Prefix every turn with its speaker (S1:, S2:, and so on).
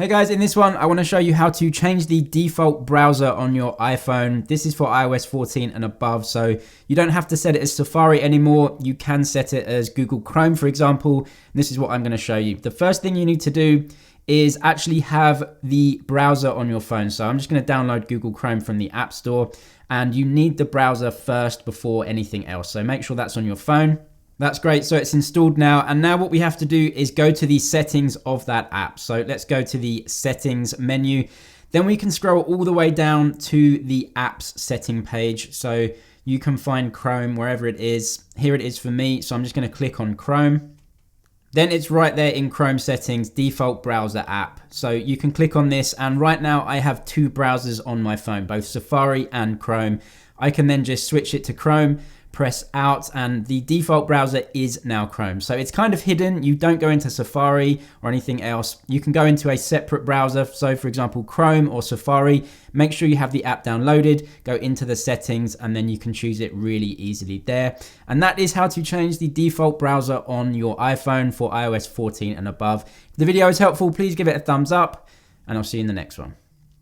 S1: Hey guys, in this one, I want to show you how to change the default browser on your iPhone. This is for iOS 14 and above, so you don't have to set it as Safari anymore. You can set it as Google Chrome, for example. This is what I'm going to show you. The first thing you need to do is actually have the browser on your phone. So I'm just going to download Google Chrome from the App Store, and you need the browser first before anything else. So make sure that's on your phone. That's great, so it's installed now, and now what we have to do is go to the settings of that app. So let's go to the settings menu. Then we can scroll all the way down to the apps setting page. So you can find Chrome wherever it is. Here it is for me, so I'm just gonna click on Chrome. Then it's right there in Chrome settings, default browser app. So you can click on this, and right now I have two browsers on my phone, both Safari and Chrome. I can then just switch it to Chrome, press out, and the default browser is now Chrome. So it's kind of hidden. You don't go into Safari or anything else. You can go into a separate browser. So for example, Chrome or Safari, make sure you have the app downloaded, go into the settings, and then you can choose it really easily there. And that is how to change the default browser on your iPhone for iOS 14 and above. If the video is helpful, please give it a thumbs up, and I'll see you in the next one.